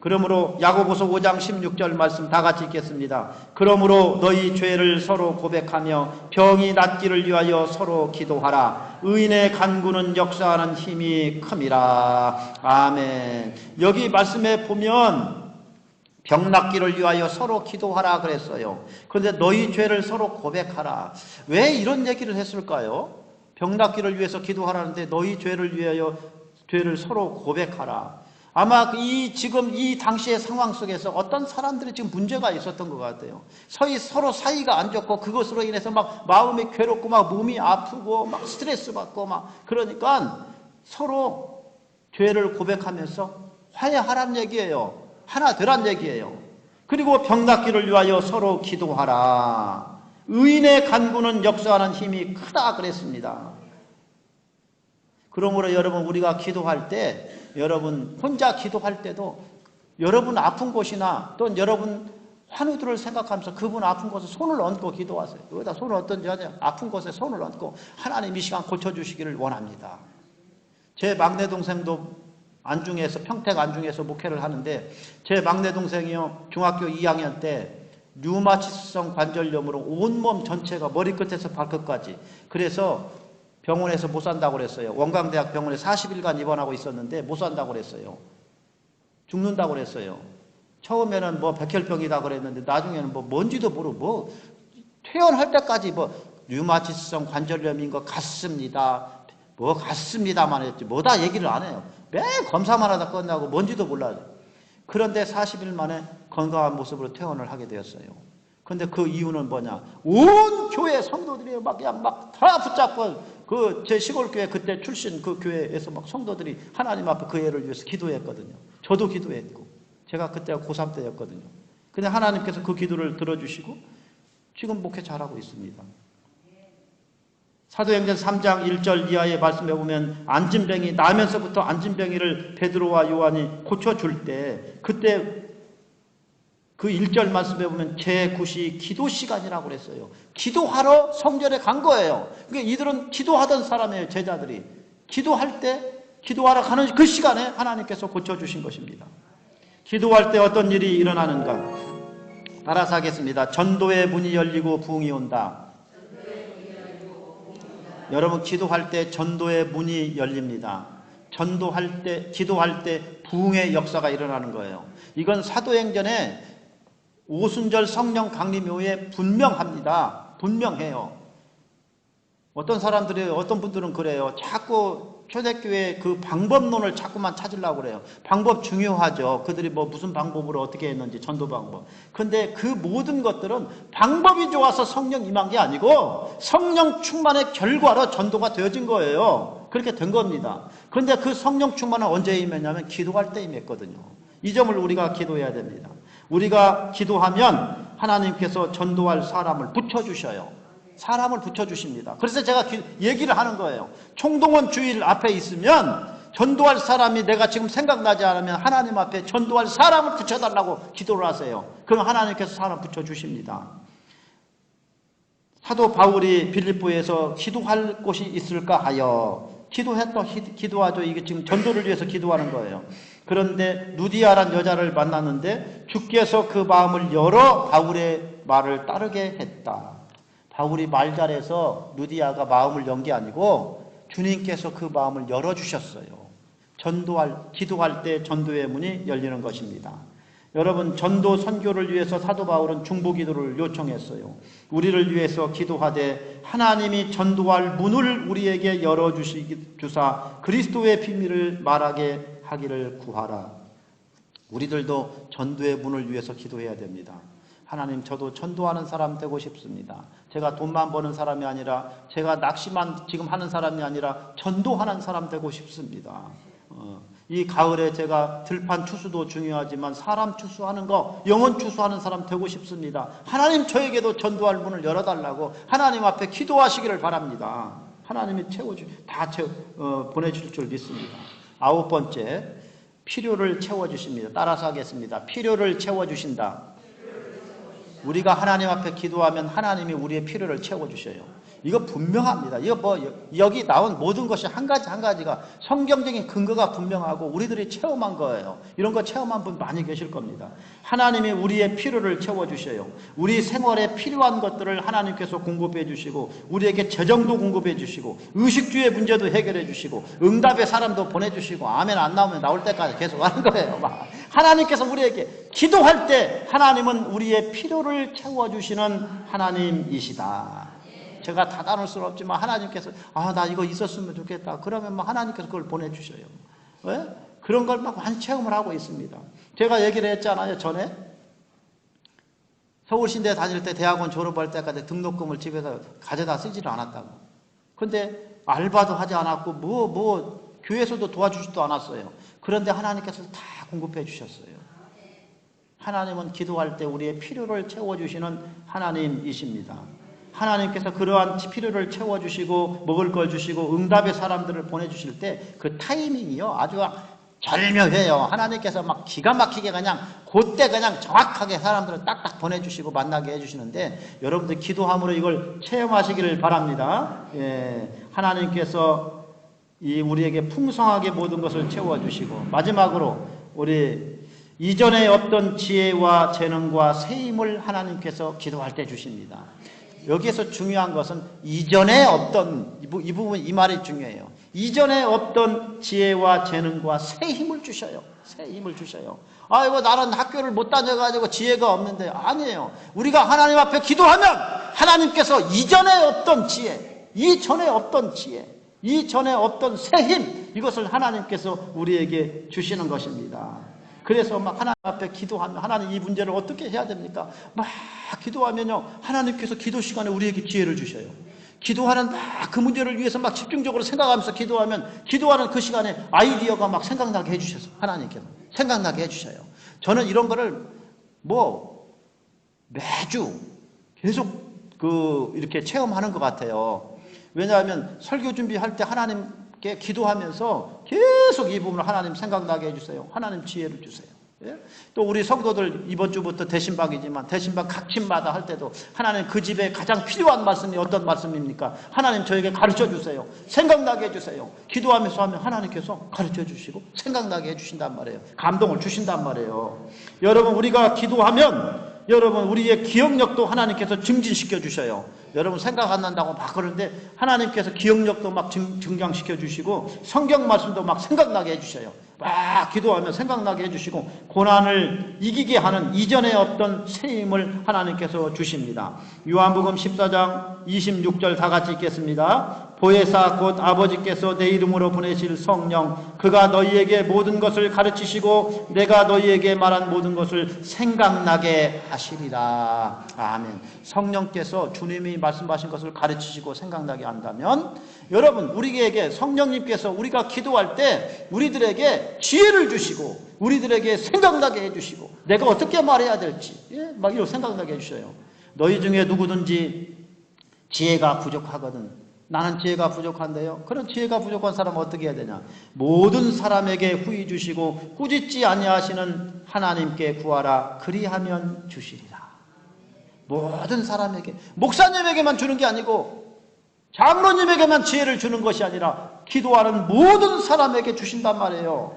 그러므로 야고보서 5장 16절 말씀 다 같이 읽겠습니다. 그러므로 너희 죄를 서로 고백하며 병이 낫기를 위하여 서로 기도하라. 의인의 간구는 역사하는 힘이 큼이라. 아멘. 여기 말씀에 보면 병 낫기를 위하여 서로 기도하라 그랬어요. 그런데 너희 죄를 서로 고백하라. 왜 이런 얘기를 했을까요? 병 낫기를 위해서 기도하라는데 너희 죄를 위하여 죄를 서로 고백하라. 아마 지금 이 당시의 상황 속에서 어떤 사람들이 지금 문제가 있었던 것 같아요. 서로 사이가 안 좋고 그것으로 인해서 막 마음이 괴롭고 막 몸이 아프고 막 스트레스 받고 막 그러니까 서로 죄를 고백하면서 화해하란 얘기예요. 하나 되란 얘기예요. 그리고 병 낫기를 위하여 서로 기도하라. 의인의 간구는 역사하는 힘이 크다 그랬습니다. 그러므로 여러분 우리가 기도할 때 여러분 혼자 기도할 때도 여러분 아픈 곳이나 또 여러분 환우들을 생각하면서 그분 아픈 곳에 손을 얹고 기도하세요. 여기다 손을 얹든지 하세요. 아픈 곳에 손을 얹고 하나님 이 시간 고쳐주시기를 원합니다. 제 막내 동생도 안중에서 평택 안중에서 목회를 하는데 제 막내 동생이요 중학교 2학년 때 류마티스성 관절염으로 온몸 전체가 머리끝에서 발끝까지 그래서 병원에서 못 산다고 그랬어요. 원광대학 병원에 40일간 입원하고 있었는데 못 산다고 그랬어요. 죽는다고 그랬어요. 처음에는 뭐 백혈병이다 그랬는데 나중에는 뭐 뭔지도 모르고 뭐 퇴원할 때까지 뭐 류마티스성 관절염인 것 같습니다. 뭐 같습니다만 했지 뭐다 얘기를 안 해요. 매 검사만 하다 끝나고 뭔지도 몰라요. 그런데 40일 만에 건강한 모습으로 퇴원을 하게 되었어요. 그런데 그 이유는 뭐냐? 온 교회 성도들이 막 다 붙잡고 그 제 시골 교회 그때 출신 그 교회에서 막 성도들이 하나님 앞에 그 애를 위해서 기도했거든요. 저도 기도했고. 제가 그때가 고3 때였거든요. 근데 하나님께서 그 기도를 들어주시고 지금 목회 잘하고 있습니다. 사도행전 3장 1절 이하의 말씀에 보면 안진병이 나면서부터 안진병이를 베드로와 요한이 고쳐줄 때 그때 그 1절 말씀에 보면 제9시 기도 시간이라고 그랬어요. 기도하러 성전에 간 거예요. 그러니까 이들은 기도하던 사람이에요. 제자들이. 기도할 때 기도하러 가는 그 시간에 하나님께서 고쳐주신 것입니다. 기도할 때 어떤 일이 일어나는가? 따라서 하겠습니다. 전도의 문이 열리고 부흥이 온다. 여러분 기도할 때 전도의 문이 열립니다. 기도할 때 부흥의 역사가 일어나는 거예요. 이건 사도행전에 오순절 성령 강림 이후에 분명합니다. 분명해요. 어떤 분들은 그래요. 자꾸 초대교회 그 방법론을 자꾸만 찾으려고 그래요. 방법 중요하죠. 그들이 뭐 무슨 방법으로 어떻게 했는지 전도 방법. 근데 그 모든 것들은 방법이 좋아서 성령 임한 게 아니고 성령 충만의 결과로 전도가 되어진 거예요. 그렇게 된 겁니다. 그런데 그 성령 충만은 언제 임했냐면 기도할 때 임했거든요. 이 점을 우리가 기도해야 됩니다. 우리가 기도하면 하나님께서 전도할 사람을 붙여주셔요. 사람을 붙여주십니다. 그래서 제가 얘기를 하는 거예요. 총동원 주일 앞에 있으면 전도할 사람이 내가 지금 생각나지 않으면 하나님 앞에 전도할 사람을 붙여달라고 기도를 하세요. 그럼 하나님께서 사람 붙여주십니다. 사도 바울이 빌립보에서 기도할 곳이 있을까 하여 기도하죠. 이게 지금 전도를 위해서 기도하는 거예요. 그런데 누디아란 여자를 만났는데 주께서 그 마음을 열어 바울의 말을 따르게 했다. 바울이 말 잘해서 누디아가 마음을 연 게 아니고 주님께서 그 마음을 열어주셨어요. 기도할 때 전도의 문이 열리는 것입니다. 여러분 전도 선교를 위해서 사도 바울은 중보기도를 요청했어요. 우리를 위해서 기도하되 하나님이 전도할 문을 우리에게 열어주사 그리스도의 비밀을 말하게 하기를 구하라. 우리들도 전도의 문을 위해서 기도해야 됩니다. 하나님 저도 전도하는 사람 되고 싶습니다. 제가 돈만 버는 사람이 아니라 제가 낚시만 지금 하는 사람이 아니라 전도하는 사람 되고 싶습니다. 이 가을에 제가 들판 추수도 중요하지만 사람 추수하는 거 영혼 추수하는 사람 되고 싶습니다. 하나님 저에게도 전도할 문을 열어달라고 하나님 앞에 기도하시기를 바랍니다. 하나님이 보내주실 줄 믿습니다. 9번째 필요를 채워주십니다. 따라서 하겠습니다. 필요를 채워주신다. 우리가 하나님 앞에 기도하면 하나님이 우리의 필요를 채워주셔요. 이거 분명합니다. 이거 여기 나온 모든 것이 한 가지가 성경적인 근거가 분명하고 우리들이 체험한 거예요. 이런 거 체험한 분 많이 계실 겁니다. 하나님이 우리의 필요를 채워주셔요. 우리 생활에 필요한 것들을 하나님께서 공급해 주시고 우리에게 재정도 공급해 주시고 의식주의 문제도 해결해 주시고 응답의 사람도 보내주시고 아멘 안 나오면 나올 때까지 계속 하는 거예요. 하나님께서 우리에게 기도할 때 하나님은 우리의 필요를 채워주시는 하나님이시다. 제가 다 나눌 수는 없지만 하나님께서 나 이거 있었으면 좋겠다. 그러면 하나님께서 그걸 보내주셔요. 왜? 그런 걸 많이 체험을 하고 있습니다. 제가 얘기를 했잖아요. 전에 서울신대 다닐 때 대학원 졸업할 때까지 등록금을 집에서 가져다 쓰지를 않았다고. 근데 알바도 하지 않았고 교회에서도 도와주지도 않았어요. 그런데 하나님께서 다 공급해 주셨어요. 하나님은 기도할 때 우리의 필요를 채워주시는 하나님이십니다. 하나님께서 그러한 필요를 채워주시고 먹을 걸 주시고 응답의 사람들을 보내주실 때 그 타이밍이요 아주 절묘해요. 하나님께서 막 기가 막히게 그냥 그때 그냥 정확하게 사람들을 딱딱 보내주시고 만나게 해주시는데 여러분들 기도함으로 이걸 체험하시기를 바랍니다. 하나님께서 우리에게 풍성하게 모든 것을 채워주시고 마지막으로 우리 이전에 없던 지혜와 재능과 세임을 하나님께서 기도할 때 주십니다. 여기에서 중요한 것은 이전에 없던 이 부분 이 말이 중요해요. 이전에 없던 지혜와 재능과 새 힘을 주셔요. 새 힘을 주셔요. 아이고 나는 학교를 못 다녀가지고 지혜가 없는데 아니에요. 우리가 하나님 앞에 기도하면 하나님께서 이전에 없던 지혜, 이전에 없던 지혜, 이전에 없던 새 힘 이것을 하나님께서 우리에게 주시는 것입니다. 그래서 막 하나님 앞에 기도하면 하나님 이 문제를 어떻게 해야 됩니까? 막 기도하면요 하나님께서 기도 시간에 우리에게 기회를 주셔요. 기도하는 막 그 문제를 위해서 막 집중적으로 생각하면서 기도하면 기도하는 그 시간에 아이디어가 막 생각나게 해주셔서 하나님께서 생각나게 해주셔요. 저는 이런 거를 뭐 매주 계속 이렇게 체험하는 것 같아요. 왜냐하면 설교 준비할 때 하나님께 기도하면서 계속 이 부분을 하나님 생각나게 해주세요. 하나님 지혜를 주세요. 예? 또 우리 성도들 이번 주부터 대신방이지만 대신방 각 집마다 할 때도 하나님 그 집에 가장 필요한 말씀이 어떤 말씀입니까? 하나님 저에게 가르쳐 주세요. 생각나게 해주세요. 기도하면서 하면 하나님께서 가르쳐 주시고 생각나게 해주신단 말이에요. 감동을 주신단 말이에요. 여러분 우리가 기도하면 여러분 우리의 기억력도 하나님께서 증진시켜 주셔요. 여러분 생각 안 난다고 막 그러는데 하나님께서 기억력도 막 증강시켜 주시고 성경 말씀도 막 생각나게 해주셔요. 막 기도하면 생각나게 해주시고 고난을 이기게 하는 이전에 없던 새 힘을 하나님께서 주십니다. 요한복음 14장 26절 다 같이 읽겠습니다. 보혜사 곧 아버지께서 내 이름으로 보내실 성령 그가 너희에게 모든 것을 가르치시고 내가 너희에게 말한 모든 것을 생각나게 하시리라. 아멘. 성령께서 주님이 말씀하신 것을 가르치시고 생각나게 한다면 여러분 우리에게 성령님께서 우리가 기도할 때 우리들에게 지혜를 주시고 우리들에게 생각나게 해주시고 내가 어떻게 말해야 될지 막 이런 생각나게 해주셔요. 너희 중에 누구든지 지혜가 부족하거든 나는 지혜가 부족한데요. 그런 지혜가 부족한 사람은 어떻게 해야 되냐? 모든 사람에게 후히 주시고 꾸짖지 아니하시는 하나님께 구하라. 그리하면 주시리라. 모든 사람에게 목사님에게만 주는 게 아니고 장로님에게만 지혜를 주는 것이 아니라 기도하는 모든 사람에게 주신단 말이에요.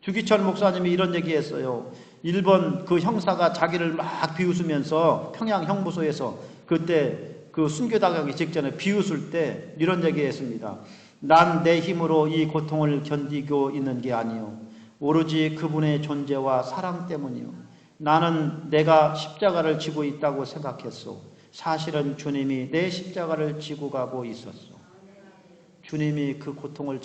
주기철 목사님이 이런 얘기했어요. 일본 그 형사가 자기를 막 비웃으면서 평양 형무소에서 그때 그 순교당하기 직전에 비웃을 때 이런 얘기했습니다. 난 내 힘으로 이 고통을 견디고 있는 게 아니요 오로지 그분의 존재와 사랑 때문이요. 나는 내가 십자가를 지고 있다고 생각했소. 사실은 주님이 내 십자가를 지고 가고 있었소. 주님이 그 고통을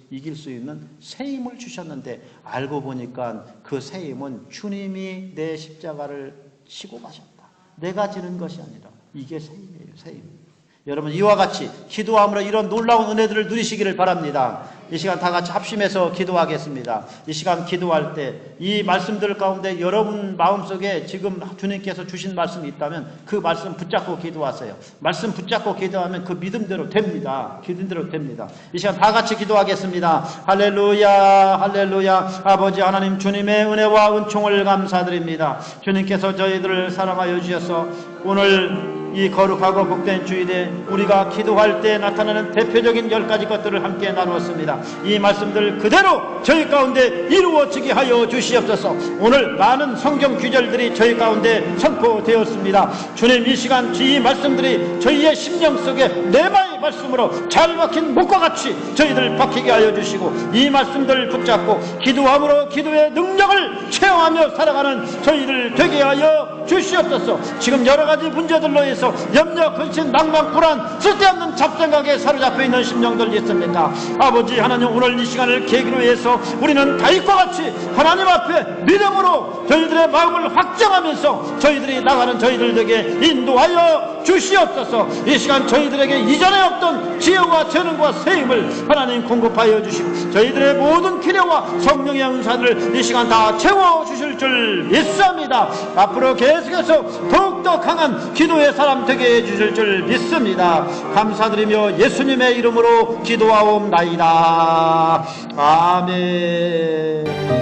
이길 수 있는 새 힘을 주셨는데 알고 보니까 그 새 힘은 주님이 내 십자가를 지고 가셨다. 내가 지는 것이 아니라 이게 새 힘이에요. 새 힘. 여러분 이와 같이 기도함으로 이런 놀라운 은혜들을 누리시기를 바랍니다. 이 시간 다 같이 합심해서 기도하겠습니다. 이 시간 기도할 때 이 말씀들 가운데 여러분 마음속에 지금 주님께서 주신 말씀이 있다면 그 말씀 붙잡고 기도하세요. 말씀 붙잡고 기도하면 그 믿음대로 됩니다. 믿음대로 됩니다. 이 시간 다 같이 기도하겠습니다. 할렐루야 할렐루야. 아버지 하나님 주님의 은혜와 은총을 감사드립니다. 주님께서 저희들을 사랑하여 주셔서 오늘 이 거룩하고 복된 주일에 우리가 기도할 때 나타나는 대표적인 10가지 것들을 함께 나누었습니다. 이 말씀들 그대로 저희 가운데 이루어지게 하여 주시옵소서. 오늘 많은 성경 구절들이 저희 가운데 선포되었습니다. 주님 이 시간 이 말씀들이 저희의 심령 속에 레마의 말씀으로 잘 박힌 목과 같이 저희들 박히게 하여 주시고 이 말씀들을 붙잡고 기도함으로 기도의 능력을 체험하며 살아가는 저희들 되게 하여 주시옵소서. 지금 여러가지 문제들로 해서 염려, 근심, 낭만, 불안, 쓸데없는 잡생각에 사로잡혀 있는 심령들 있습니다. 아버지 하나님 오늘 이 시간을 계기로 해서 우리는 다윗과 같이 하나님 앞에 믿음으로 저희들의 마음을 확정하면서 저희들이 나가는 저희들에게 인도하여 주시옵소서. 이 시간 저희들에게 이전에 없던 지혜와 재능과 세임을 하나님 공급하여 주시고 저희들의 모든 기대와 성령의 은사들을 이 시간 다 채워주실 줄 믿습니다. 앞으로 계속해서 더욱더 강한 기도의 사람 되게 해주실 줄 믿습니다. 감사드리며 예수님의 이름으로 기도하옵나이다. 아멘.